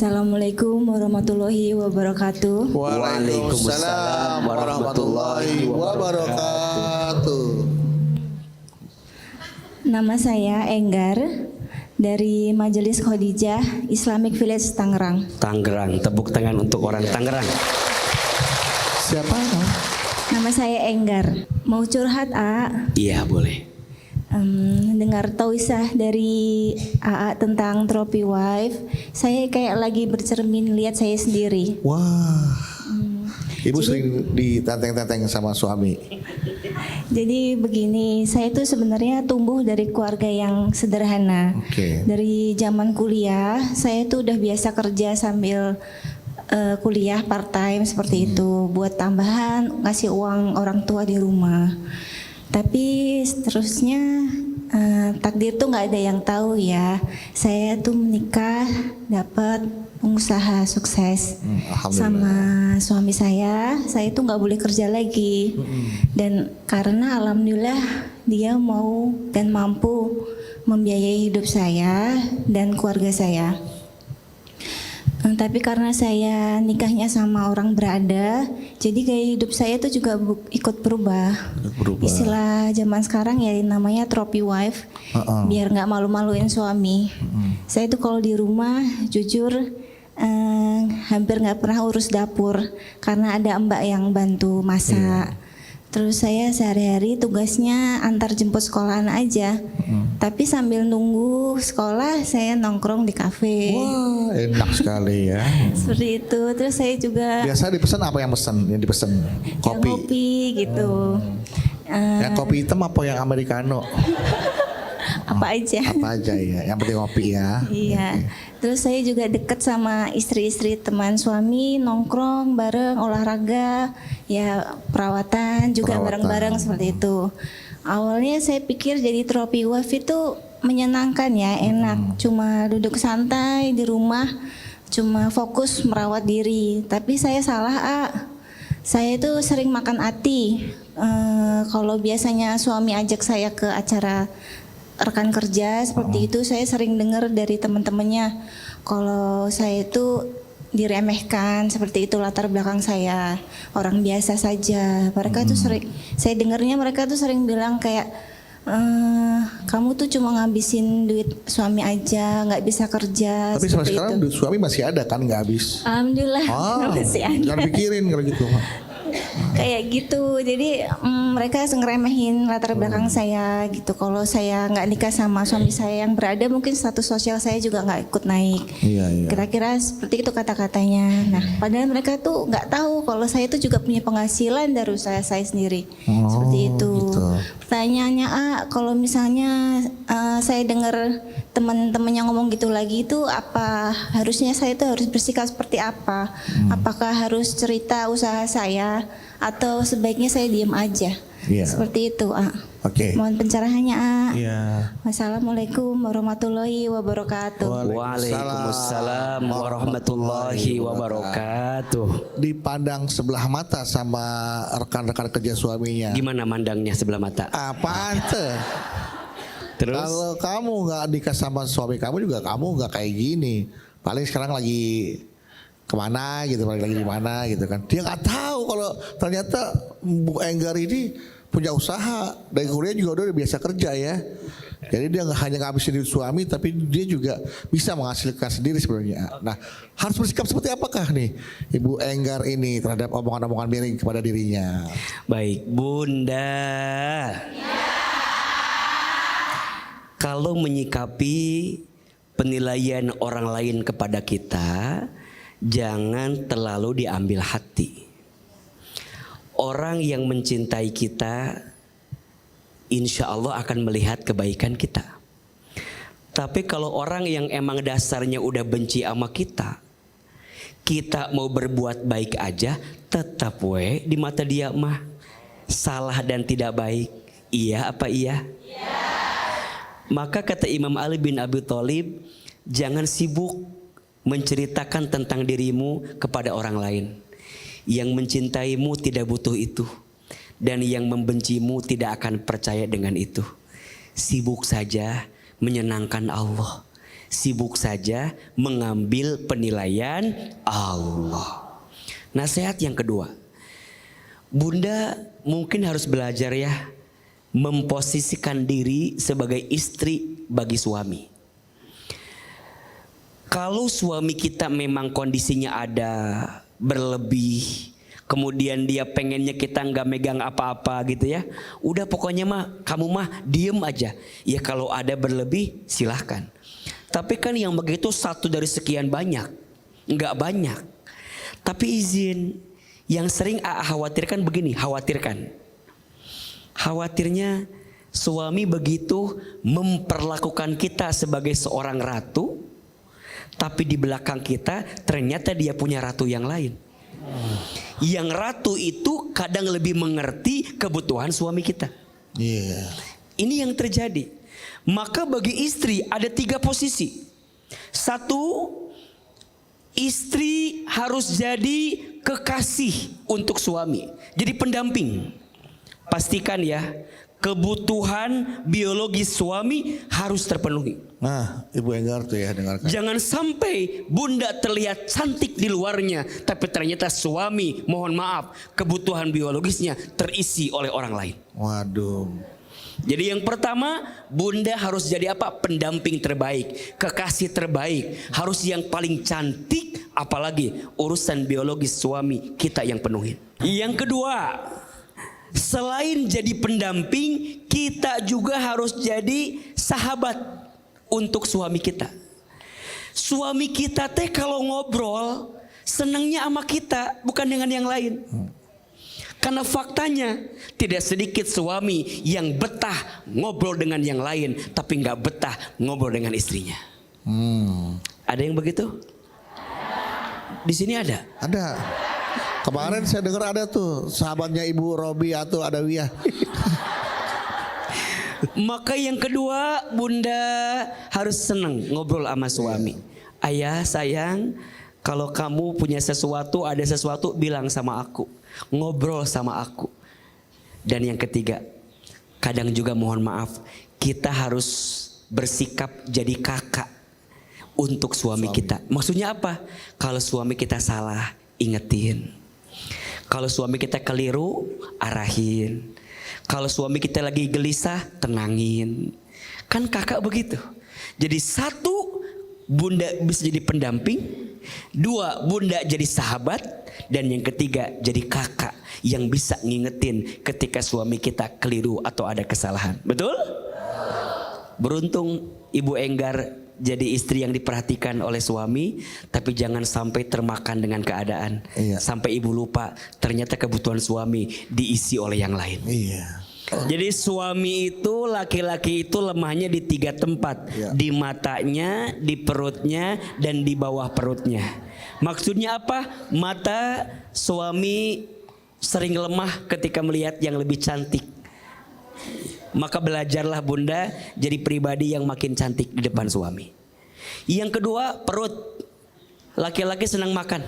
Assalamualaikum warahmatullahi wabarakatuh. Waalaikumsalam warahmatullahi wabarakatuh. Nama saya Enggar dari Majelis Khadijah Islamic Village Tangerang. Tangerang, tepuk tangan untuk orang Tangerang. Siapa? Nama saya Enggar. Mau curhat, A? Iya, boleh. Dengar tauisah dari AA tentang trophy wife, saya kayak lagi bercermin lihat saya sendiri. Wah. Ibu sering ditenteng-tenteng sama suami. Jadi begini, saya tuh sebenarnya tumbuh dari keluarga yang sederhana. Oke. Dari zaman kuliah, saya tuh udah biasa kerja sambil kuliah part time seperti itu, buat tambahan ngasih uang orang tua di rumah. Tapi seterusnya takdir tuh nggak ada yang tahu ya. Saya tuh menikah dapat pengusaha sukses sama suami saya. Saya tuh nggak boleh kerja lagi. Dan karena alhamdulillah dia mau dan mampu membiayai hidup saya dan keluarga saya. Tapi karena saya nikahnya sama orang berada, jadi gaya hidup saya tuh juga ikut berubah. Istilah zaman sekarang ya namanya trophy wife, biar nggak malu-maluin suami. Saya tuh kalau di rumah jujur hampir nggak pernah urus dapur karena ada mbak yang bantu masak. Terus saya sehari-hari tugasnya antar jemput sekolah anak aja. Tapi sambil nunggu sekolah saya nongkrong di kafe. Wah, enak sekali ya. Seperti itu. Terus saya juga Biasa dipesan apa yang pesan? Yang dipesan kopi. kopi gitu. Yang kopi hitam apa yang americano? Apa aja. Apa aja ya. Yang penting kopi ya. Iya. Terus saya juga deket sama istri-istri teman suami, nongkrong bareng, olahraga, ya perawatan juga bareng-bareng seperti itu. Awalnya saya pikir jadi trophy wife itu menyenangkan ya, enak. Cuma duduk santai di rumah, cuma fokus merawat diri. Tapi saya salah, A. Saya itu sering makan hati. Kalau biasanya suami ajak saya ke acara rekan kerja seperti itu, saya sering dengar dari teman-temannya kalau saya itu diremehkan seperti itu, latar belakang saya orang biasa saja. Mereka tuh sering, saya dengarnya mereka tuh sering bilang kayak kamu tuh cuma ngabisin duit suami aja, nggak bisa kerja. Tapi sampai sekarang duit suami masih ada kan, nggak habis? Alhamdulillah masih ada. Jangan pikirin kalau gitu. Kayak gitu, jadi mereka ngeremehin latar belakang saya gitu. Kalau saya nggak nikah sama suami saya yang berada, mungkin status sosial saya juga nggak ikut naik. Iya. Kira-kira seperti itu kata-katanya. Nah, padahal mereka tuh nggak tahu kalau saya tuh juga punya penghasilan dari usaha saya sendiri. Seperti itu. Gitu. Pertanyaannya, kalau misalnya saya dengar teman-teman yang ngomong gitu lagi, itu apa harusnya saya tuh harus bersikap seperti apa? Apakah harus cerita usaha saya atau sebaiknya saya diam aja? Iya. Seperti itu, Oke. Mohon pencerahannya, Iya. Wassalamualaikum warahmatullahi wabarakatuh. Waalaikumsalam warahmatullahi wabarakatuh. Dipandang sebelah mata sama rekan-rekan kerja suaminya. Gimana mandangnya sebelah mata? Apaan tuh? Terus? Kalau kamu nggak nikah sama suami kamu juga kamu nggak kayak gini. Paling sekarang lagi kemana gitu, paling lagi di mana gitu kan. Dia nggak tahu kalau ternyata Bu Enggar ini punya usaha, dari kuliah juga udah biasa kerja ya. Jadi dia nggak hanya ngabisin duit suami, tapi dia juga bisa menghasilkan sendiri sebenarnya. Nah, harus bersikap seperti apakah nih Ibu Enggar ini terhadap omongan-omongan miring kepada dirinya? Baik, Bunda. Kalau menyikapi penilaian orang lain kepada kita, jangan terlalu diambil hati. Orang yang mencintai kita, insya Allah akan melihat kebaikan kita. Tapi kalau orang yang emang dasarnya udah benci sama kita mau berbuat baik aja, tetap di mata dia mah salah dan tidak baik. Iya apa iya? Iya. Maka kata Imam Ali bin Abi Thalib, jangan sibuk menceritakan tentang dirimu kepada orang lain. Yang mencintaimu tidak butuh itu, dan yang membencimu tidak akan percaya dengan itu. Sibuk saja menyenangkan Allah, sibuk saja mengambil penilaian Allah. Nasihat yang kedua, Bunda mungkin harus belajar ya memposisikan diri sebagai istri bagi suami. Kalau suami kita memang kondisinya ada berlebih, kemudian dia pengennya kita nggak megang apa-apa gitu ya, udah pokoknya mah kamu mah diem aja. Ya kalau ada berlebih silahkan. Tapi kan yang begitu satu dari sekian banyak, nggak banyak. Tapi izin, yang sering khawatirkan begini, khawatirnya suami begitu memperlakukan kita sebagai seorang ratu, tapi di belakang kita ternyata dia punya ratu yang lain. Yang ratu itu kadang lebih mengerti kebutuhan suami kita. Ini yang terjadi. Maka bagi istri ada 3 posisi. 1, istri harus jadi kekasih untuk suami, jadi pendamping. Pastikan ya, kebutuhan biologis suami harus terpenuhi. Nah, Ibu Enggar tuh ya, dengarkan. Jangan sampai Bunda terlihat cantik di luarnya, tapi ternyata suami, mohon maaf, kebutuhan biologisnya terisi oleh orang lain. Waduh. Jadi yang pertama, Bunda harus jadi apa? Pendamping terbaik, kekasih terbaik, harus yang paling cantik, apalagi urusan biologis suami kita yang penuhin. Yang kedua, selain jadi pendamping, kita juga harus jadi sahabat untuk suami kita. Suami kita teh kalau ngobrol senangnya sama kita, bukan dengan yang lain. Karena faktanya tidak sedikit suami yang betah ngobrol dengan yang lain, tapi nggak betah ngobrol dengan istrinya. Ada yang begitu? Di sini ada? Ada. Kemarin saya dengar ada tuh sahabatnya Ibu Robi atau Adawiyah. Maka yang kedua, Bunda harus senang ngobrol sama suami. Ayah sayang, kalau kamu punya sesuatu, ada sesuatu, bilang sama aku, ngobrol sama aku. Dan yang ketiga, kadang juga mohon maaf, kita harus bersikap jadi kakak untuk suami kita. Maksudnya apa? Kalau suami kita salah, ingetin. Kalau suami kita keliru, arahin. Kalau suami kita lagi gelisah, tenangin. Kan kakak begitu. Jadi 1, Bunda bisa jadi pendamping. 2, Bunda jadi sahabat. Dan yang ketiga, jadi kakak yang bisa ngingetin ketika suami kita keliru atau ada kesalahan. Betul? Beruntung Ibu Enggar jadi istri yang diperhatikan oleh suami, tapi jangan sampai termakan dengan keadaan. Sampai ibu lupa ternyata kebutuhan suami diisi oleh yang lain. Jadi suami itu, laki-laki itu lemahnya di 3 tempat. Di matanya, di perutnya, dan di bawah perutnya. Maksudnya apa? Mata suami sering lemah ketika melihat yang lebih cantik. Maka belajarlah Bunda jadi pribadi yang makin cantik di depan suami. Yang kedua, perut. Laki-laki senang makan.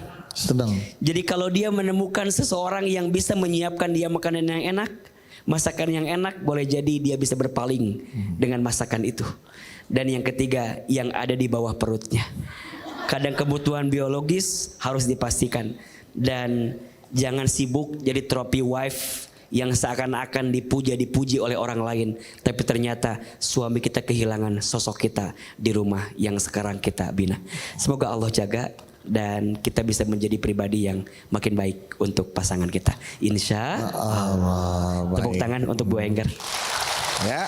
Jadi kalau dia menemukan seseorang yang bisa menyiapkan dia makanan yang enak, masakan yang enak, boleh jadi dia bisa berpaling dengan masakan itu. Dan yang ketiga, yang ada di bawah perutnya. Kadang kebutuhan biologis harus dipastikan. Dan jangan sibuk jadi trophy wife yang seakan-akan dipuji oleh orang lain, tapi ternyata suami kita kehilangan sosok kita di rumah yang sekarang kita bina. Semoga Allah jaga dan kita bisa menjadi pribadi yang makin baik untuk pasangan kita. Insya Allah. Tepuk tangan untuk Bu Enggar. Ya.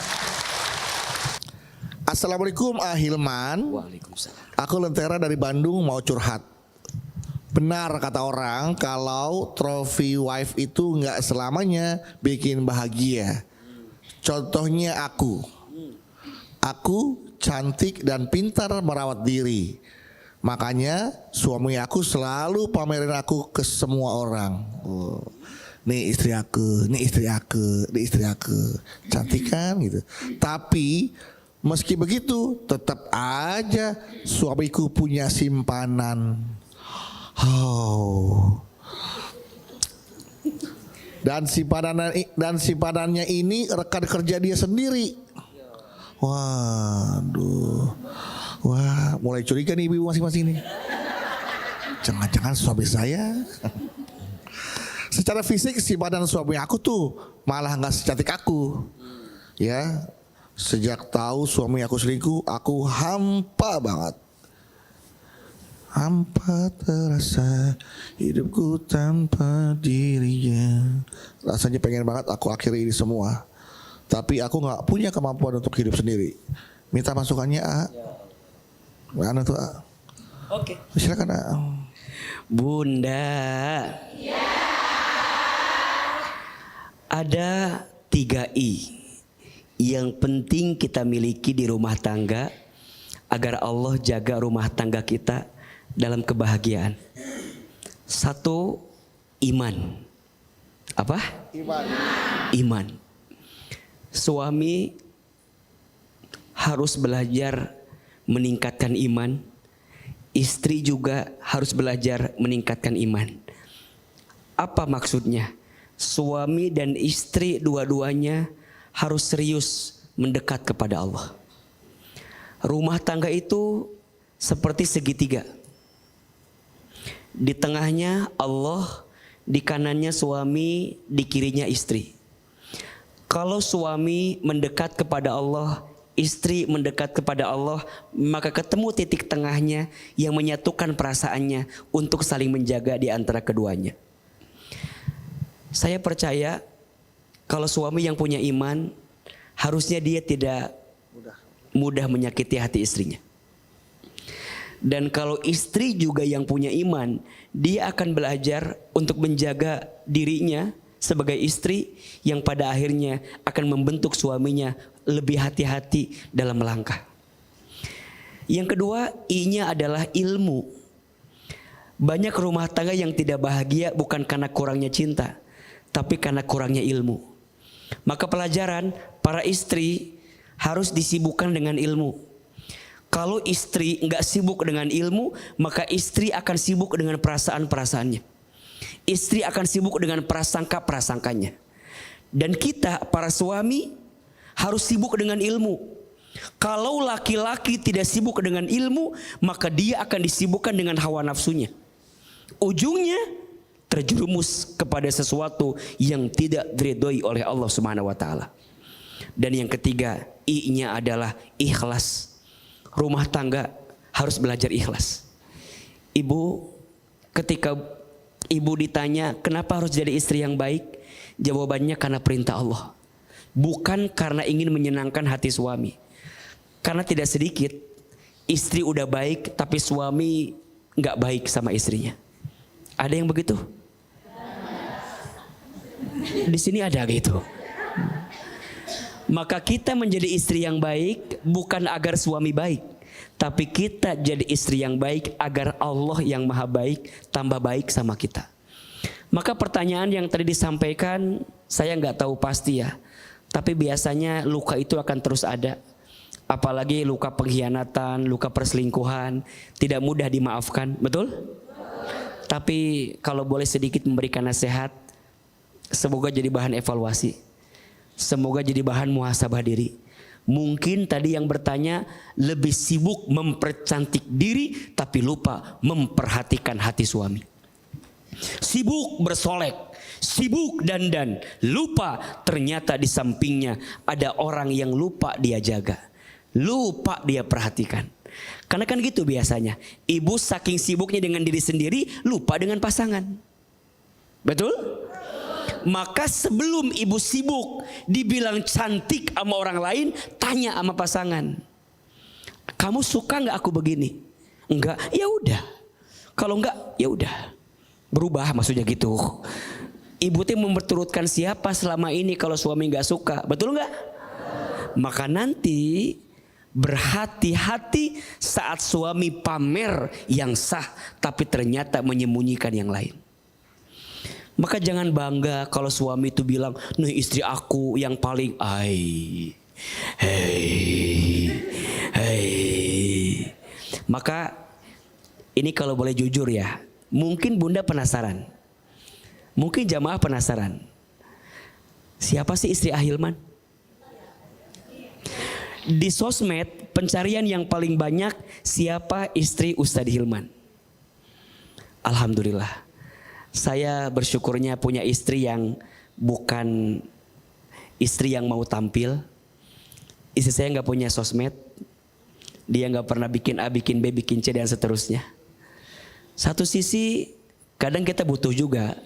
Assalamualaikum Ahilman. Waalaikumsalam. Aku Lentera dari Bandung mau curhat. Benar kata orang kalau trophy wife itu nggak selamanya bikin bahagia. Contohnya aku cantik dan pintar merawat diri. Makanya suami aku selalu pamerin aku ke semua orang. Nih istri aku, nih istri aku, nih istri aku. Cantik kan gitu. Tapi meski begitu tetap aja suamiku punya simpanan. Dan simpanannya ini rekan kerja dia sendiri. Waduh. mulai curiga nih ibu masing-masing nih. Jangan-jangan suami saya. Secara fisik si badan suami aku tuh malah nggak secantik aku. Ya, sejak tahu suami aku selingkuh, aku hampa banget. Hampa terasa hidupku tanpa dirinya. Rasanya pengen banget aku akhiri ini semua. Tapi aku nggak punya kemampuan untuk hidup sendiri. Minta masukannya A. Mana tuh A? Oke. Silakan A. Bunda. Ada 3 I yang penting kita miliki di rumah tangga agar Allah jaga rumah tangga kita dalam kebahagiaan. 1, iman. Apa? Iman. Suami harus belajar meningkatkan iman. Istri juga harus belajar meningkatkan iman. Apa maksudnya? Suami dan istri dua-duanya harus serius mendekat kepada Allah. Rumah tangga itu seperti segitiga. Di tengahnya Allah, di kanannya suami, di kirinya istri. Kalau suami mendekat kepada Allah, istri mendekat kepada Allah, maka ketemu titik tengahnya yang menyatukan perasaannya untuk saling menjaga di antara keduanya. Saya percaya kalau suami yang punya iman, harusnya dia tidak mudah menyakiti hati istrinya. Dan kalau istri juga yang punya iman, dia akan belajar untuk menjaga dirinya sebagai istri yang pada akhirnya akan membentuk suaminya lebih hati-hati dalam melangkah. Yang kedua, I-nya adalah ilmu. Banyak rumah tangga yang tidak bahagia bukan karena kurangnya cinta, tapi karena kurangnya ilmu. Maka pelajaran para istri harus disibukkan dengan ilmu. Kalau istri nggak sibuk dengan ilmu, maka istri akan sibuk dengan perasaan-perasaannya. Istri akan sibuk dengan prasangka-prasangkanya. Dan kita para suami harus sibuk dengan ilmu. Kalau laki-laki tidak sibuk dengan ilmu, maka dia akan disibukkan dengan hawa nafsunya. Ujungnya terjerumus kepada sesuatu yang tidak diridhoi oleh Allah Subhanahu wa taala. Dan yang ketiga, I-nya adalah ikhlas. Rumah tangga harus belajar ikhlas. Ibu, ketika ibu ditanya kenapa harus jadi istri yang baik, jawabannya karena perintah Allah, bukan karena ingin menyenangkan hati suami. Karena tidak sedikit istri udah baik tapi suami nggak baik sama istrinya. Ada yang begitu? Di sini ada gitu. Maka kita menjadi istri yang baik bukan agar suami baik, tapi kita jadi istri yang baik agar Allah yang maha baik tambah baik sama kita. Maka pertanyaan yang tadi disampaikan saya nggak tahu pasti ya, tapi biasanya luka itu akan terus ada. Apalagi luka pengkhianatan, luka perselingkuhan tidak mudah dimaafkan, betul? Tapi kalau boleh sedikit memberikan nasihat, semoga jadi bahan evaluasi. Semoga jadi bahan muhasabah diri. Mungkin tadi yang bertanya lebih sibuk mempercantik diri tapi lupa memperhatikan hati suami. Sibuk bersolek, sibuk dandan, lupa ternyata di sampingnya ada orang yang lupa dia jaga, lupa dia perhatikan. Karena kan gitu biasanya, ibu saking sibuknya dengan diri sendiri lupa dengan pasangan. Betul? Maka sebelum ibu sibuk dibilang cantik sama orang lain, tanya sama pasangan, kamu suka nggak aku begini? Enggak, ya udah. Kalau enggak, ya udah. Berubah maksudnya gitu. Ibu tuh memperturutkan siapa selama ini kalau suami nggak suka, betul nggak? Maka nanti berhati-hati saat suami pamer yang sah, tapi ternyata menyembunyikan yang lain. Maka jangan bangga kalau suami itu bilang, nih istri aku yang paling hei. Maka ini kalau boleh jujur ya, mungkin bunda penasaran, mungkin jamaah penasaran, siapa sih istri Ahilman? Di sosmed pencarian yang paling banyak siapa istri Ustadz Hilman. Alhamdulillah. Saya bersyukurnya punya istri yang bukan istri yang mau tampil. Istri saya nggak punya sosmed. Dia nggak pernah bikin A, bikin B, bikin C dan seterusnya. Satu sisi kadang kita butuh juga.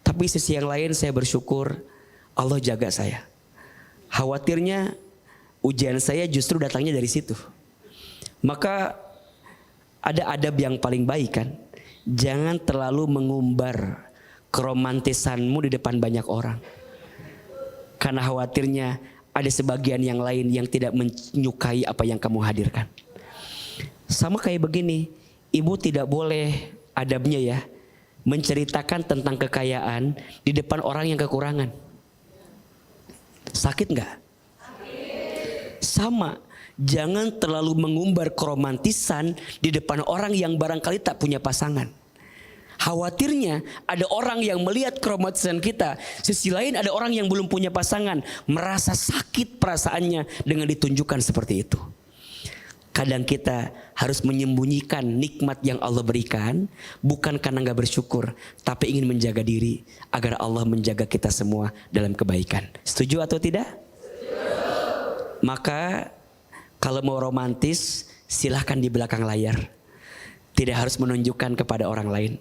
Tapi sisi yang lain saya bersyukur Allah jaga saya. Khawatirnya ujian saya justru datangnya dari situ. Maka ada adab yang paling baik kan. Jangan terlalu mengumbar keromantisanmu di depan banyak orang. Karena khawatirnya ada sebagian yang lain yang tidak menyukai apa yang kamu hadirkan. Sama kayak begini, ibu tidak boleh adabnya ya menceritakan tentang kekayaan di depan orang yang kekurangan. Sakit nggak? Sama, jangan terlalu mengumbar keromantisan di depan orang yang barangkali tak punya pasangan. Khawatirnya ada orang yang melihat keromantisan kita, sisi lain ada orang yang belum punya pasangan, merasa sakit perasaannya dengan ditunjukkan seperti itu. Kadang kita harus menyembunyikan nikmat yang Allah berikan, bukan karena gak bersyukur, tapi ingin menjaga diri agar Allah menjaga kita semua dalam kebaikan. Setuju atau tidak? Maka kalau mau romantis, silahkan di belakang layar. Tidak harus menunjukkan kepada orang lain.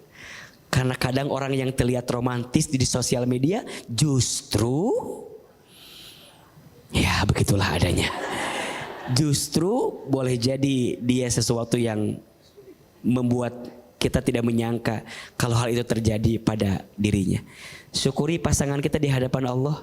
Karena kadang orang yang terlihat romantis di sosial media justru, ya begitulah adanya. Justru boleh jadi dia sesuatu yang membuat kita tidak menyangka kalau hal itu terjadi pada dirinya. Syukuri pasangan kita di hadapan Allah.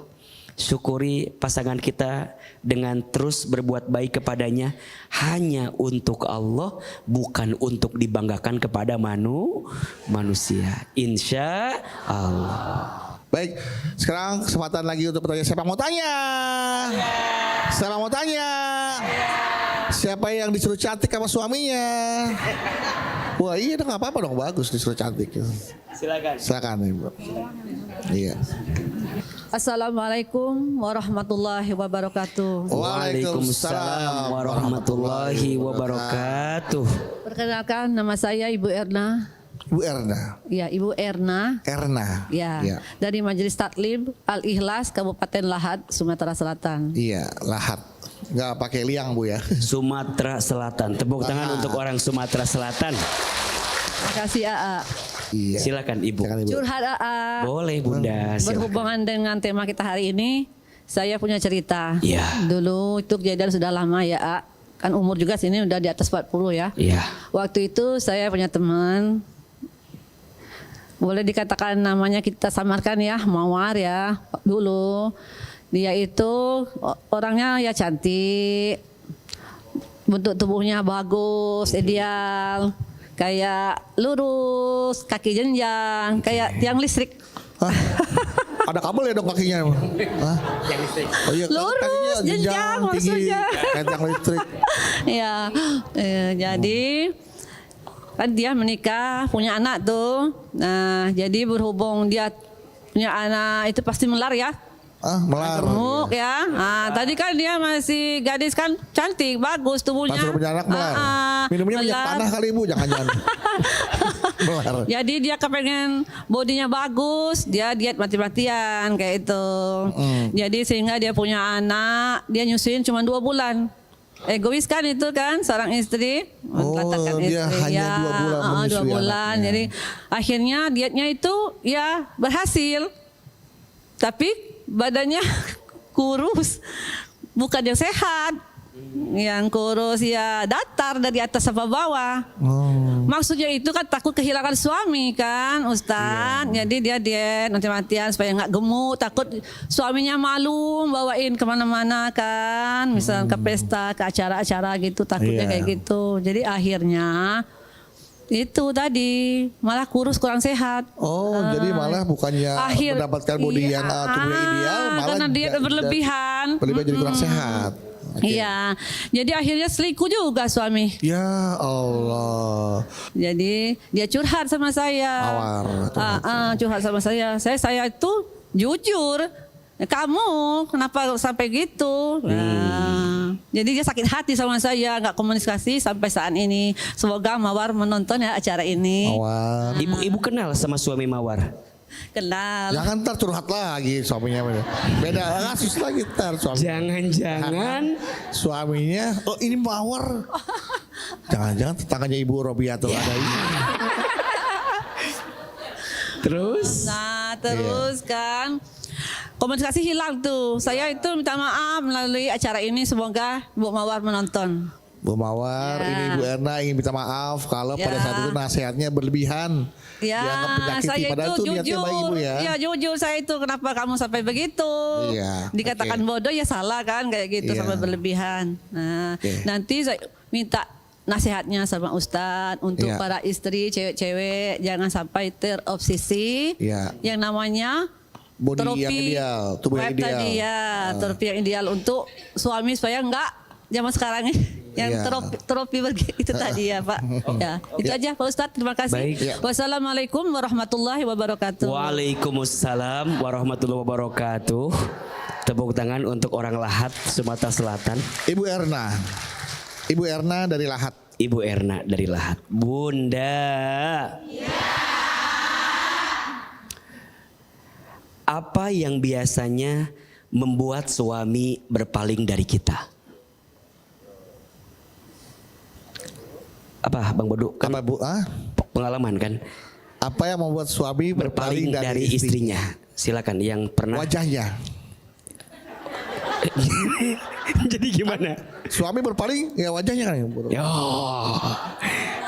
Syukuri pasangan kita dengan terus berbuat baik kepadanya hanya untuk Allah, bukan untuk dibanggakan kepada manusia. Insya Allah. Baik, sekarang kesempatan lagi untuk bertanya. Siapa mau tanya? Siapa mau tanya? Siapa yang disuruh cantik sama suaminya? Wah iya dong, gak apa-apa dong, bagus disuruh cantik. Silakan Ibu. Iya. Assalamualaikum warahmatullahi wabarakatuh. Waalaikumsalam warahmatullahi wabarakatuh. Perkenalkan, nama saya Ibu Erna. Ibu Erna. Ya, Ibu Erna. Erna. Ya, dari Majelis Taklim Al-Ikhlas Kabupaten Lahad, Sumatera Selatan. Iya, Lahat. Nggak pakai liang Bu ya. Sumatera Selatan. Tepuk tangan untuk orang Sumatera Selatan. Makasih AA. Iya. Silakan Ibu. Silakan, Ibu. Curhat AA. Boleh Bunda. Silakan. Berhubungan dengan tema kita hari ini, saya punya cerita. Iya. Dulu itu kejadian sudah lama ya AA. Kan umur juga sini udah di atas 40 ya. Iya. Waktu itu saya punya teman, boleh dikatakan namanya kita samarkan ya, Mawar ya. Dulu dia itu orangnya ya cantik, bentuk tubuhnya bagus, ideal, kayak lurus, kaki jenjang, kayak tiang listrik. Hah? Ada kabel ya dong kakinya? Hah? Oh iya, Lurus, kakinya jenjang tinggi, maksudnya. kayak tiang listrik. Ya, jadi kan dia menikah, punya anak tuh. Nah, jadi berhubung dia punya anak itu pasti melar ya. Melar. Gemuk ya. Nah, tadi kan dia masih gadis kan, cantik, bagus tubuhnya. Pas udah punya anak melar. Minumnya minyak melar. tanah kali Ibu, jangan-jangan. Melar. Jadi dia kepengen bodinya bagus, dia diet mati-matian kayak itu. Jadi sehingga dia punya anak, dia nyusuin cuma 2 bulan. Egois kan itu kan seorang istri. Katakan dia hanya 2 bulan menyusui 2 bulan. anaknya. Jadi akhirnya dietnya itu ya berhasil. Tapi badannya kurus. Bukan yang sehat. Yang kurus ya datar dari atas sampai bawah. Maksudnya itu kan takut kehilangan suami kan Ustaz. Jadi dia diet mati-matian supaya nggak gemuk. Takut suaminya malu bawain kemana-mana kan. Misalnya ke pesta, ke acara-acara gitu. Takutnya kayak gitu. Jadi akhirnya itu tadi malah kurus kurang sehat. Jadi malah bukannya mendapatkan body yang tubuhnya ideal, malah karena dia berlebihan. Berlebihan jadi kurang sehat. Okay. Iya, jadi akhirnya selingkuh juga suami. Ya Allah. Jadi dia curhat sama saya. Mawar. Curhat sama saya. Saya itu jujur. kamu kenapa sampai gitu? Nah, jadi dia sakit hati sama saya, nggak komunikasi sampai saat ini. Semoga Mawar menonton ya acara ini. Mawar. Ibu kenal sama suami Mawar? Kenal. Jangan ntar curhat lagi suaminya. Beda kasus lagi ntar suami. Jangan-jangan Suaminya, oh ini Mawar. Jangan-jangan tetangganya Ibu Robiatul ada ini. terus Nah, terus kan komunikasi hilang tuh. Saya itu minta maaf melalui acara ini. Semoga Bu Mawar menonton. Bu Mawar, Ya. ini Ibu Erna ingin minta maaf kalau pada Ya. saat itu nasihatnya berlebihan. Ya, Dianggap menyakiti, saya padahal itu itu niatnya jujur. baik Ibu ya. Ya jujur saya itu kenapa kamu sampai begitu? Iya, Dikatakan oke. bodoh ya salah kan kayak gitu Iya. sampai berlebihan. Nah, Oke. nanti saya minta nasihatnya sama Ustadz untuk Iya. para istri cewek-cewek jangan sampai terobsesi Iya. yang namanya Body yang ideal, tubuh yang web tadi ideal. ya, terapi yang ideal untuk suami supaya enggak zaman sekarang ini yang Iya. terapi itu tadi ya Pak. Ya, itu aja Pak Ustadz. Terima kasih. Baik. Ya. Wassalamualaikum warahmatullahi wabarakatuh. Waalaikumsalam warahmatullahi wabarakatuh. Tepuk tangan untuk orang Lahat, Sumatera Selatan. Ibu Erna. Ibu Erna dari Lahat. Ibu Erna dari Lahat. Bunda. Apa yang biasanya membuat suami berpaling dari kita? Apa Bang Bodu? Kan Apa Bu? pengalaman kan? Apa yang membuat suami Berpaling dari istrinya. Silakan yang pernah. Wajahnya. Jadi gimana? Suami berpaling ya wajahnya kan. Bu. Yo.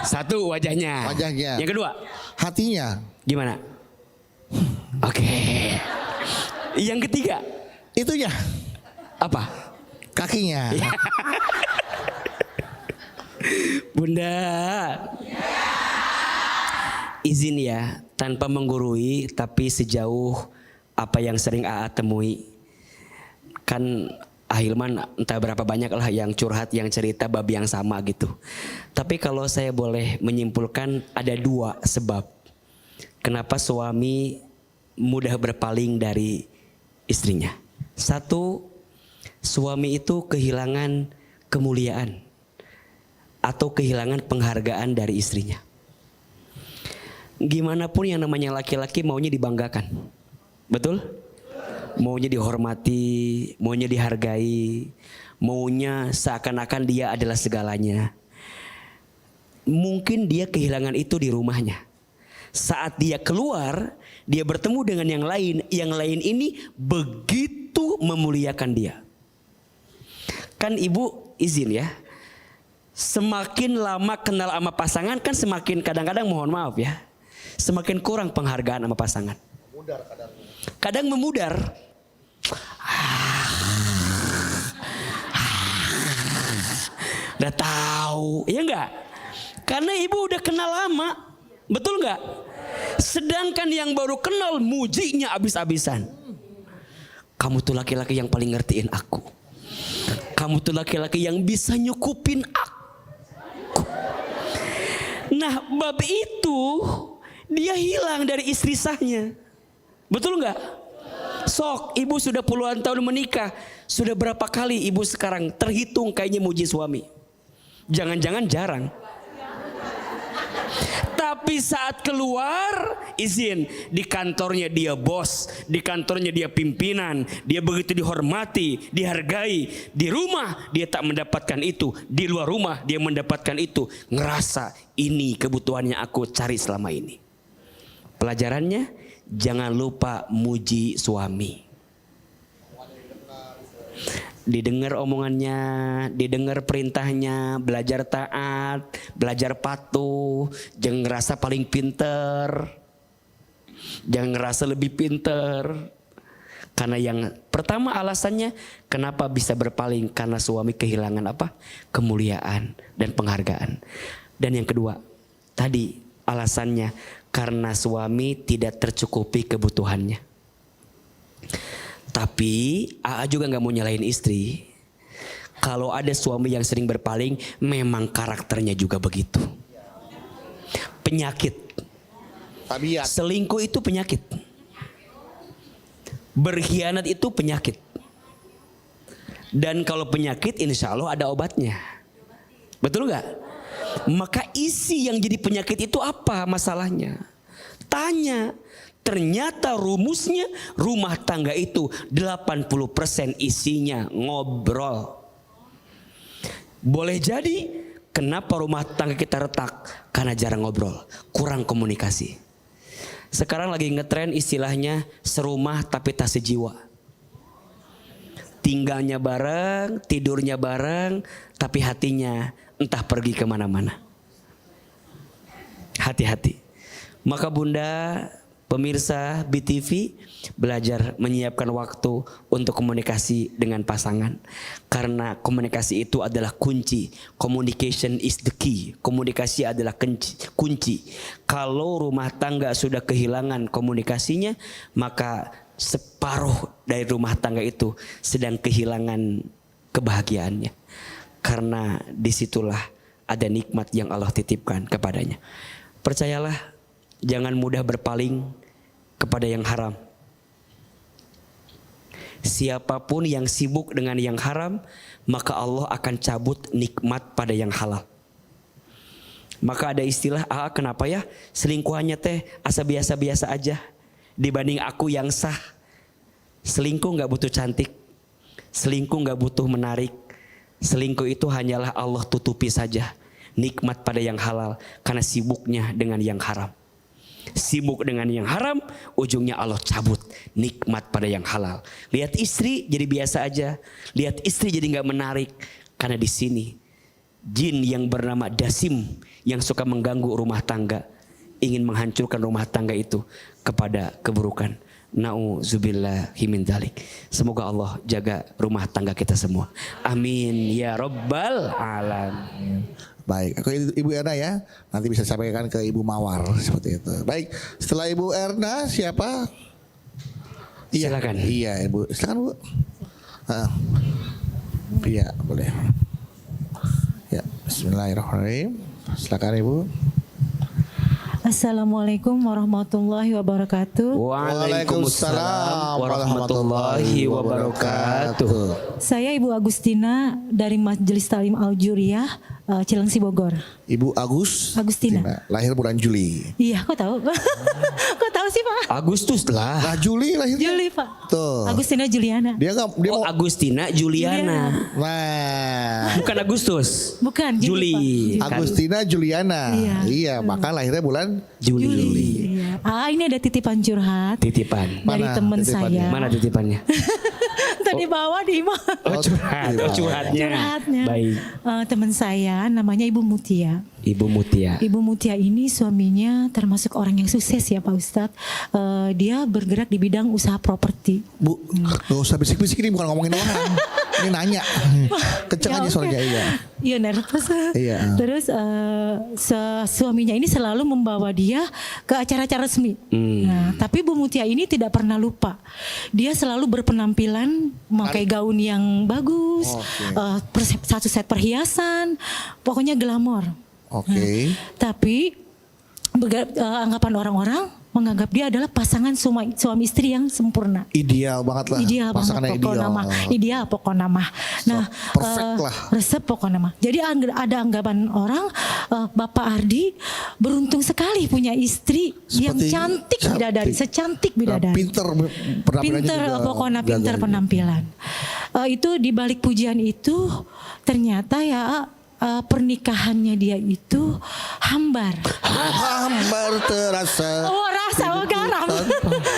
Satu wajahnya. Wajahnya. Yang kedua, Hatinya. gimana? Oke. Yang ketiga, Itunya. apa? Kakinya. Bunda. Izin ya, tanpa menggurui tapi sejauh apa yang sering AA temui. Kan Ahilman entah berapa banyak lah yang curhat, yang cerita bab yang sama gitu. Tapi kalau saya boleh menyimpulkan ada dua sebab kenapa suami mudah berpaling dari istrinya. Satu, suami itu kehilangan kemuliaan atau kehilangan penghargaan dari istrinya. Gimana pun yang namanya laki-laki maunya dibanggakan. Betul? Maunya dihormati, maunya dihargai, maunya seakan-akan dia adalah segalanya. Mungkin dia kehilangan itu di rumahnya. Saat dia keluar, dia bertemu dengan yang lain ini begitu memuliakan dia. Kan ibu izin ya, semakin lama kenal sama pasangan kan semakin kadang-kadang mohon maaf ya, semakin kurang penghargaan sama pasangan. Kadang memudar. Udah tahu, ya enggak? Karena ibu udah kenal lama, betul enggak? Sedangkan yang baru kenal mujinya abis-abisan. Kamu tuh laki-laki yang paling ngertiin aku. Kamu tuh laki-laki yang bisa nyukupin aku. Nah, bab itu dia hilang dari istri sahnya. Betul nggak? Sok, ibu sudah puluhan tahun menikah. Sudah berapa kali ibu sekarang terhitung kayaknya muji suami? Jangan-jangan jarang. Tapi saat keluar, izin, di kantornya dia bos, di kantornya dia pimpinan, dia begitu dihormati, dihargai. Di rumah dia tak mendapatkan itu, di luar rumah dia mendapatkan itu. Ngerasa ini kebutuhannya aku cari selama ini. Pelajarannya, jangan lupa muji suami. Didengar omongannya, didengar perintahnya, belajar taat, belajar patuh, jangan ngerasa paling pinter, jangan ngerasa lebih pinter. Karena yang pertama alasannya kenapa bisa berpaling, karena suami kehilangan apa? Kemuliaan dan penghargaan. Dan yang kedua, tadi alasannya karena suami tidak tercukupi kebutuhannya. Tapi AA juga gak mau nyalahin istri. Kalau ada suami yang sering berpaling, memang karakternya juga begitu. Penyakit. Tabiat. Selingkuh itu penyakit. Berkhianat itu penyakit. Dan kalau penyakit insya Allah ada obatnya. Betul nggak? Maka isi yang jadi penyakit itu apa masalahnya? Tanya. Ternyata rumusnya rumah tangga itu 80% isinya ngobrol. Boleh jadi kenapa rumah tangga kita retak? Karena jarang ngobrol, kurang komunikasi. Sekarang lagi ngetren istilahnya serumah tapi tak sejiwa. Tinggalnya bareng, tidurnya bareng, tapi hatinya entah pergi kemana-mana. Hati-hati. Maka Bunda, pemirsa BTV, belajar menyiapkan waktu untuk komunikasi dengan pasangan. Karena komunikasi itu adalah kunci. Communication is the key. Komunikasi adalah kunci. Kalau rumah tangga sudah kehilangan komunikasinya, maka separuh dari rumah tangga itu sedang kehilangan kebahagiaannya. Karena disitulah ada nikmat yang Allah titipkan kepadanya. Percayalah, jangan mudah berpaling kepada yang haram. Siapapun yang sibuk dengan yang haram, maka Allah akan cabut nikmat pada yang halal. Maka ada istilah, kenapa ya selingkuhannya teh asa biasa-biasa aja dibanding aku yang sah. Selingkuh gak butuh cantik, selingkuh gak butuh menarik. Selingkuh itu hanyalah Allah tutupi saja nikmat pada yang halal karena sibuknya dengan yang haram. Sibuk dengan yang haram, ujungnya Allah cabut nikmat pada yang halal. Lihat istri jadi biasa aja, lihat istri jadi nggak menarik, karena di sini jin yang bernama Dasim yang suka mengganggu rumah tangga ingin menghancurkan rumah tangga itu kepada keburukan. Nauzubillahi min dzalik. Semoga Allah jaga rumah tangga kita semua. Amin ya rabbal alamin. Baik, aku Ibu Erna ya. Nanti bisa sampaikan ke Ibu Mawar seperti itu. Baik, setelah Ibu Erna siapa? Silakan. Iya, Ibu. Silakan, Bu. Iya, boleh. Ya, bismillahirrahmanirrahim. Silakan, Ibu. Assalamualaikum warahmatullahi wabarakatuh. Waalaikumsalam warahmatullahi wabarakatuh. Saya Ibu Agustina dari Majelis Talim Al-Juriyah, Cilengsi Bogor. Ibu Agustina. Lahir bulan Juli. Iya, kok tahu? Kok tahu sih Pak? Agustus lah. Nah, Juli lahirnya. Juli Pak. Tuh. Agustina Juliana. Dia mau. Agustina Juliana. Nah, Bukan Agustus. Bukan Juli. Pak. Agustina Juliana. Iya, maka lahirnya bulan Juli. Iya. Ini ada titipan curhat Titipan. dari Mana teman titipannya? saya. Mana titipannya? Tadi bawa di imam. Curhatnya. Baik. Teman saya namanya Ibu Mutia. Ibu Mutia. Ibu Mutia ini suaminya termasuk orang yang sukses ya Pak Ustadz. Dia bergerak di bidang usaha properti. Bu, gak usah bisik-bisik, ini bukan ngomongin orang. Ini nanya. Kenceng aja oke. suaranya, iya. Iya nervous. Iya. Terus suaminya ini selalu membawa dia ke acara-acara resmi. Nah, tapi Bu Mutia ini tidak pernah lupa. Dia selalu berpenampilan memakai gaun yang bagus, satu set perhiasan, pokoknya glamor. Oke. Tapi anggapan orang-orang menganggap dia adalah pasangan suami istri yang sempurna. Ideal banget lah. Ideal pasangannya banget pokoknya mah. Ideal pokoknya mah. Nah, perfect lah. resep pokoknya mah. Jadi ada anggapan orang Bapak Ardi beruntung sekali punya istri yang cantik bidadari, secantik bidadari. Pinter penampilannya Pinter juga pokoknya pinter jaga. penampilan. Itu di balik pujian itu ternyata ya pernikahannya dia itu hambar. Hambar terasa. Oh rasa garam.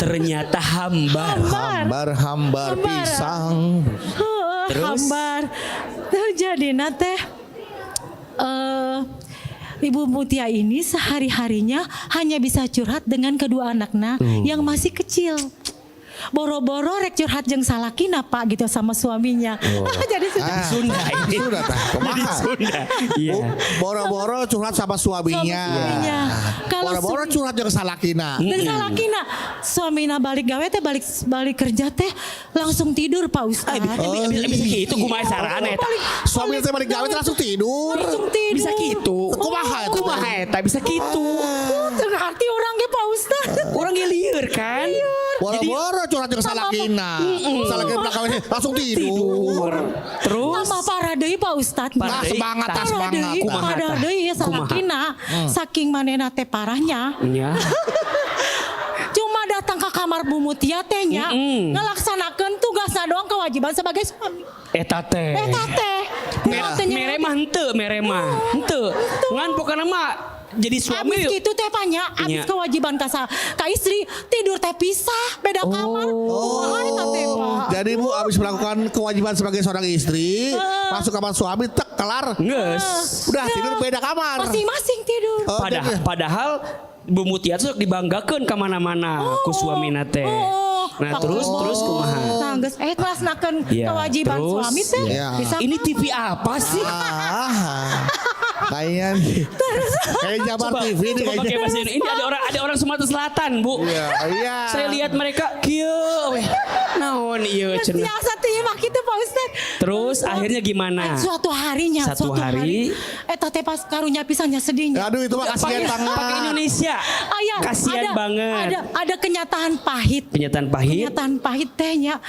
Ternyata hambar. Hambar pisang. Terus? Hambar. Tuh jadi nate Ibu Mutia ini sehari-harinya hanya bisa curhat dengan kedua anaknya yang masih kecil. Boro-boro rek curhat jeung salakina Pak gitu sama suaminya. Jadi sudah Sunda ini. Sudah tah. Jadi Kumaha? Sunda. Iya. Boro-boro curhat sama suaminya. Suaminya. Kalau Boro-boro curhat jeung salakina. dan salakina suamina balik gawe teh balik kerja teh langsung tidur Pak Ustadz. Bisa gitu kumaha carana eta. Suami teh balik gawe teh langsung tidur. Langsung tidur. Bisa gitu. Kumaha eta? Kumaha eta bisa gitu. Teu ngarti orang ge Pak Ustadz. Orang ge lieur kan. Boro-boro curhat orang juga salah kina. Salah kina belakang langsung tidur. Terus Tambah parah deui Pak Ustadz. Nah, semangat, Tah. semangat. Kumaha Parah tah? deui ya salah Kumaha? kina. Saking manehna teh parahnya. Ya. Cuma datang ke kamar Bu Mutia teh nya ngelaksanakeun tugasna doang kewajiban sebagai suami. Eta teh. Eta teh. kumaha teh nya. Mere mah henteu, mere mah. Henteu. Ngan pokona mah jadi suami. Abis gitu teh panya, abis Nya. kewajiban ka istri tidur teh pisah beda kamar. Kumaha eta teh Pak? Jadi Bu habis melakukan kewajiban sebagai seorang istri, masuk kamar suami, tek kelar. Nges. Udah tidur beda kamar. Masing-masing tidur. Oh, Padahal Bu Mutia tuh dibanggakeun ka mana-mana ku suamina teh. Nah, terus kumaha? Nah, geus ngelaksanakeun Iya, kewajiban terus, suami teh. iya. Bisa Ini TV apa sih? Kayaknya kayak Jabar Coba, TV nih coba pakai kayaknya. bahasa Indonesia. Ini ada orang Sumatera Selatan, Bu. Iya. Saya lihat mereka kieu weh. Naon ieu cenah. biasa timak gitu Pak Ustad. Terus akhirnya gimana? Suatu harinya, Satu hari. eta teh pas karunya pisannya sedihnya. Aduh itu mah kasihan banget. Pakai Indonesia. Aya, Kasihan banget. Ada kenyataan pahit. Kenyataan pahit. Kenyataan pahit tehnya.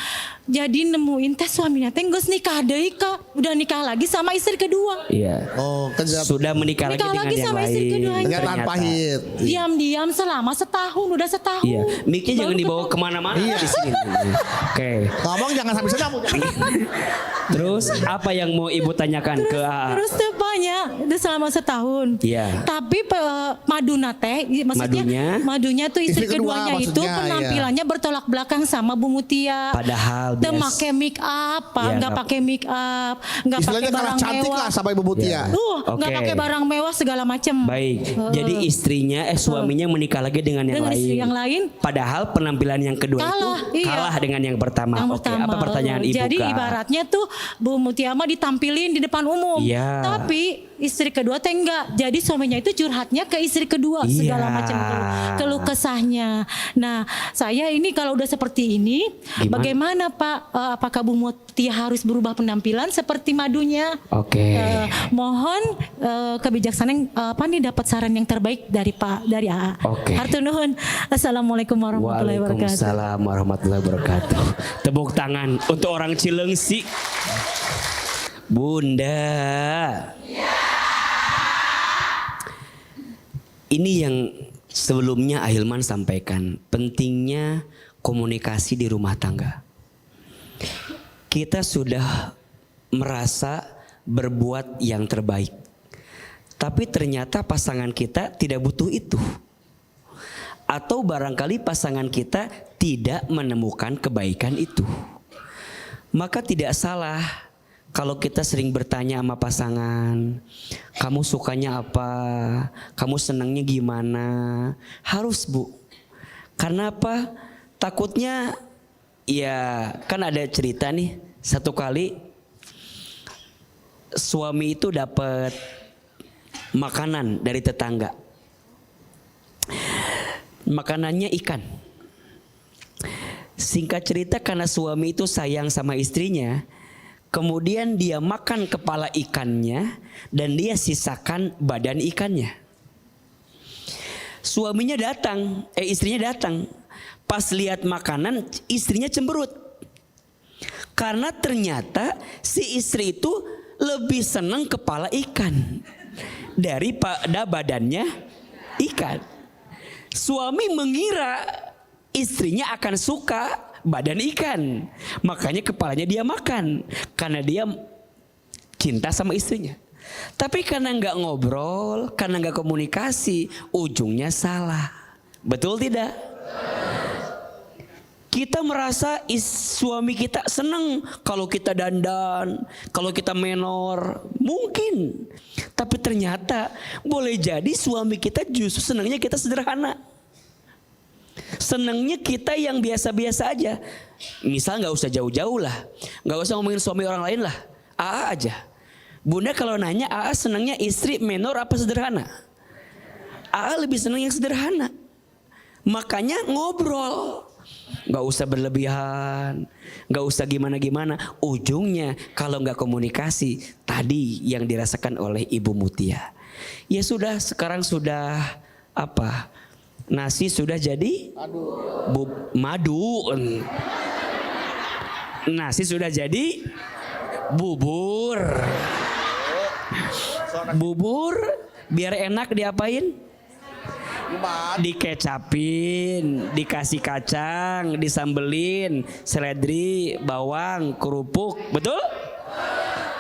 Jadi nemuin teh suaminya teh geus nikah deui Kak. Udah nikah lagi sama istri kedua. Iya. Oh, kejap. Sudah menikah lagi Nikah dengan lagi yang sama istri lain. keduanya. Kenyataan Ternyata. pahit. Diam-diam selama setahun, udah setahun. Iya. Mic-nya jangan Baru dibawa ketemu. kemana-mana di sini. Oke. Ngomong jangan sampai sana Bu. Terus apa yang mau ibu tanyakan ke AA? Terus teh banyak, udah selama setahun. Iya. Tapi maduna teh, maksudnya madunya tuh istri, Istri kedua keduanya itu maksudnya, penampilannya bertolak belakang sama Bu Mutia. Padahal Teu bias- make make up, Pak. Iya, Nggak nggak- pakai make up, nggak pakai Istilahnya kalah barang cantik mewah. lah sama Ibu Mutia. Iya. Nggak Oke. pakai barang mewah segala macem. Baik. Jadi istrinya suaminya menikah lagi dengan yang Dengan lain. istri yang lain. Padahal penampilan yang kedua Kalah, itu iya. kalah dengan yang pertama. Yang Oke, pertama. apa pertanyaan ibu Jadi Kak? ibaratnya tuh Bu Mutia mah ditampilin di depan umum. Iya. Tapi istri kedua teh enggak. Jadi suaminya itu curhatnya ke istri kedua Iya. segala macam keluh kesahnya. Nah, saya ini kalau udah seperti ini, Gimana? bagaimana Pak? Apakah Bu Mutia harus berubah penampilan seperti madunya? Oke. Mohon kebijaksanaan apa nih dapat saran yang terbaik dari dari AA. Oke. Hartur nuhun. Assalamualaikum warahmatullahi wabarakatuh. Waalaikumsalam warahmatullahi wabarakatuh. Tepuk tangan untuk orang Cilengsi. Bunda. Ini yang sebelumnya Ahilman sampaikan, pentingnya komunikasi di rumah tangga. Kita sudah merasa berbuat yang terbaik, tapi ternyata pasangan kita tidak butuh itu. Atau barangkali pasangan kita tidak menemukan kebaikan itu. Maka tidak salah kalau kita sering bertanya sama pasangan, kamu sukanya apa? Kamu senangnya gimana? Harus Bu. Karena apa? Takutnya ya kan ada cerita nih, satu kali suami itu dapat makanan dari tetangga. Makanannya ikan. Singkat cerita karena suami itu sayang sama istrinya, kemudian dia makan kepala ikannya dan dia sisakan badan ikannya. Suaminya datang, istrinya datang. Pas lihat makanan, istrinya cemberut. Karena ternyata si istri itu lebih senang kepala ikan daripada badannya ikan. Suami mengira istrinya akan suka badan ikan, makanya kepalanya dia makan karena dia cinta sama istrinya. Tapi karena nggak ngobrol, karena nggak komunikasi, ujungnya salah. Betul tidak? Kita merasa suami kita senang kalau kita dandan, kalau kita menor, mungkin. Tapi ternyata boleh jadi suami kita justru senangnya kita sederhana. Senangnya kita yang biasa-biasa aja. Misal gak usah jauh-jauh lah, gak usah ngomongin suami orang lain lah, AA aja. Bunda kalau nanya AA senangnya istri menor apa sederhana? AA lebih senang yang sederhana. Makanya ngobrol. Gak usah berlebihan, gak usah gimana-gimana. Ujungnya kalau gak komunikasi, tadi yang dirasakan oleh Ibu Mutia. Ya sudah, sekarang sudah apa? Nasi sudah jadi madu. Nasi sudah jadi bubur. Bubur biar enak diapain? Dikecapin, dikasih kacang, disambelin, seledri, bawang, kerupuk, betul?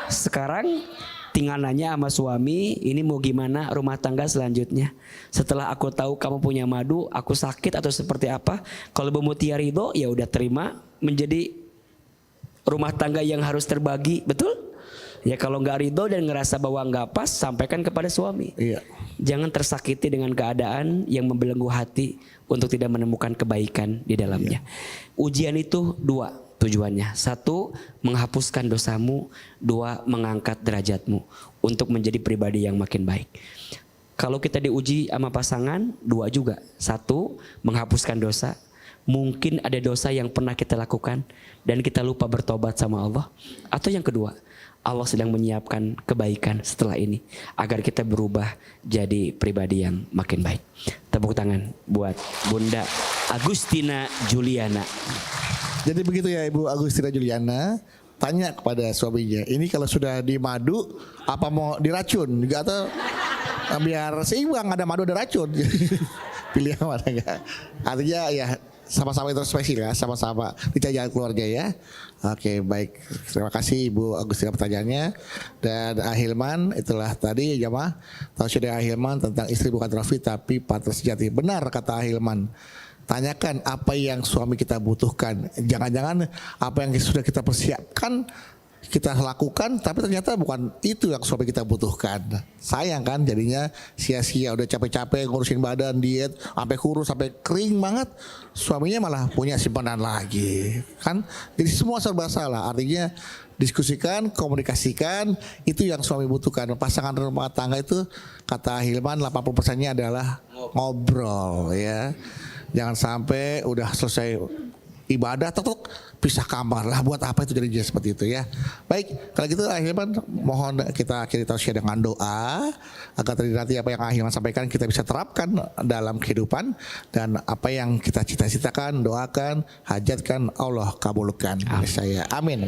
Sekarang tinggal nanya sama suami, ini mau gimana rumah tangga selanjutnya? Setelah aku tahu kamu punya madu, aku sakit atau seperti apa? Kalau Bu Mutia ridho, ya udah terima menjadi rumah tangga yang harus terbagi, betul? Ya kalau nggak ridho dan ngerasa bahwa nggak pas, sampaikan kepada suami. Iya. Jangan tersakiti dengan keadaan yang membelenggu hati untuk tidak menemukan kebaikan di dalamnya. Ujian itu dua tujuannya. Satu, menghapuskan dosamu. Dua, mengangkat derajatmu untuk menjadi pribadi yang makin baik. Kalau kita diuji sama pasangan, dua juga. Satu, menghapuskan dosa. Mungkin ada dosa yang pernah kita lakukan dan kita lupa bertobat sama Allah. Atau yang kedua, Allah sedang menyiapkan kebaikan setelah ini agar kita berubah jadi pribadi yang makin baik. Tepuk tangan buat Bunda Agustina Juliana. Jadi begitu ya Ibu Agustina Juliana, tanya kepada suaminya, ini kalau sudah di madu apa mau diracun juga atau biar seimbang, ada madu ada racun. Pilih yang mana enggak? Artinya ya sama-sama introspeksi ya, sama-sama dijaga keluarga ya. Oke, baik. Terima kasih Ibu Agustina pertanyaannya. Dan Ahilman, itulah tadi jamaah tausiah Ahilman tentang istri bukan trofi tapi partner sejati. Benar kata Ahilman. Tanyakan apa yang suami kita butuhkan. Jangan-jangan apa yang sudah kita persiapkan kita lakukan tapi ternyata bukan itu yang suami kita butuhkan. Sayang kan jadinya sia-sia, udah capek-capek ngurusin badan, diet sampai kurus sampai kering banget, suaminya malah punya simpanan lagi kan. Jadi semua serba salah. Artinya diskusikan, komunikasikan, itu yang suami butuhkan. Pasangan rumah tangga itu kata Hilman 80%-nya adalah ngobrol ya. Jangan sampai udah selesai ibadah tetap pisah kamar lah, buat apa itu jadinya seperti itu ya. Baik, kalau gitu Ahilman mohon kita akhiri tausiah dengan doa agar tadi nanti apa yang Ahilman sampaikan kita bisa terapkan dalam kehidupan dan apa yang kita cita-citakan, doakan, hajatkan Allah kabulkan. Saya amin.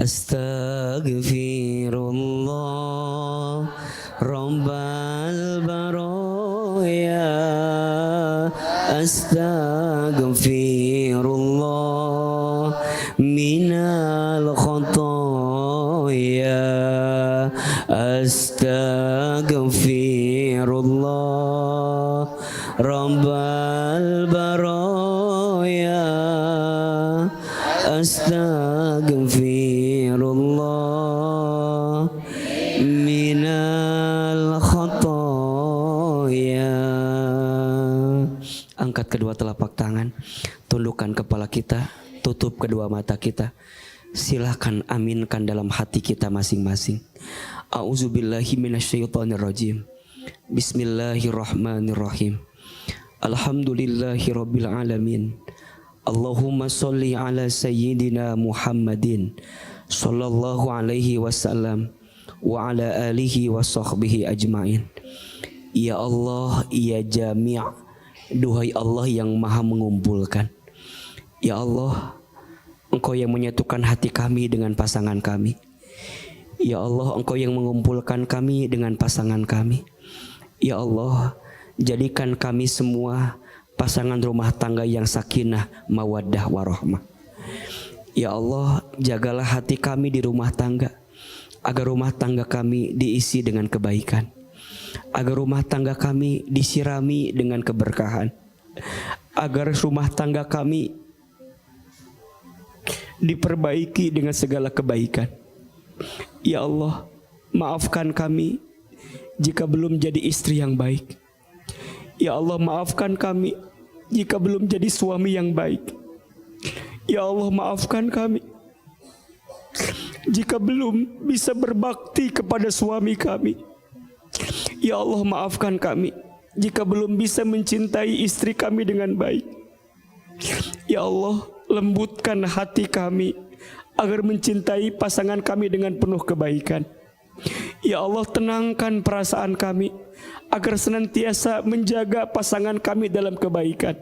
Astaghfirullah Rabbal baraya, astaghfirullah minal khotoya, astaghfirullah Rabbal baraya, astaghfirullah minal khotoya. Angkat kedua telapak tangan, tundukkan kepala kita, tutup kedua mata kita. Silakan aminkan dalam hati kita masing-masing. A'udzubillahi minasyaitonirrajim. Bismillahirrahmanirrahim. Alhamdulillahirabbil alamin. Allahumma sholli ala sayyidina Muhammadin sallallahu alaihi wasallam wa ala alihi wa sahbihi ajmain. Ya Allah, ya Jami', duhai Allah yang maha mengumpulkan. Ya Allah, Engkau yang menyatukan hati kami dengan pasangan kami. Ya Allah, Engkau yang mengumpulkan kami dengan pasangan kami. Ya Allah, jadikan kami semua pasangan rumah tangga yang sakinah, mawaddah, warahmah. Ya Allah, jagalah hati kami di rumah tangga, agar rumah tangga kami diisi dengan kebaikan, agar rumah tangga kami disirami dengan keberkahan, agar rumah tangga kami diperbaiki dengan segala kebaikan. Ya Allah, maafkan kami jika belum jadi istri yang baik. Ya Allah, maafkan kami jika belum jadi suami yang baik. Ya Allah, maafkan kami jika belum bisa berbakti kepada suami kami. Ya Allah, maafkan kami jika belum bisa mencintai istri kami dengan baik. Ya Allah, lembutkan hati kami agar mencintai pasangan kami dengan penuh kebaikan. Ya Allah, tenangkan perasaan kami agar senantiasa menjaga pasangan kami dalam kebaikan.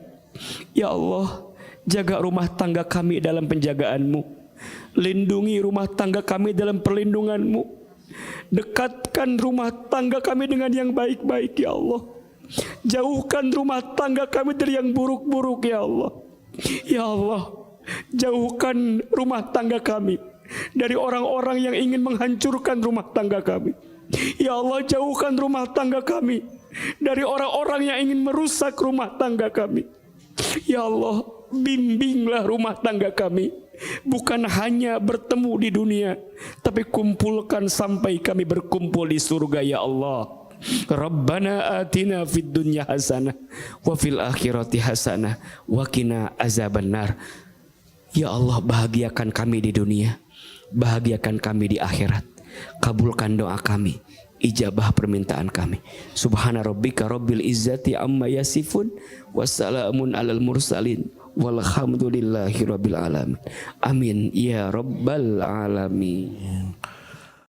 Ya Allah, jaga rumah tangga kami dalam penjagaan-Mu. Lindungi rumah tangga kami dalam perlindungan-Mu. Dekatkan rumah tangga kami dengan yang baik-baik ya Allah. Jauhkan rumah tangga kami dari yang buruk-buruk ya Allah. Ya Allah, jauhkan rumah tangga kami dari orang-orang yang ingin menghancurkan rumah tangga kami. Ya Allah, jauhkan rumah tangga kami dari orang-orang yang ingin merusak rumah tangga kami. Ya Allah, bimbinglah rumah tangga kami. Bukan hanya bertemu di dunia, tapi kumpulkan sampai kami berkumpul di surga ya Allah. Rabbana atina fid dunya hasanah wa fil akhirati hasanah wa qina azabannar. Ya Allah, bahagiakan kami di dunia, bahagiakan kami di akhirat. Kabulkan doa kami, ijabah permintaan kami. Subhana rabbika rabbil izzati amma yasifun, wassalamun alal mursalin, walhamdulillahi rabbil alamin. Amin ya rabbal alamin.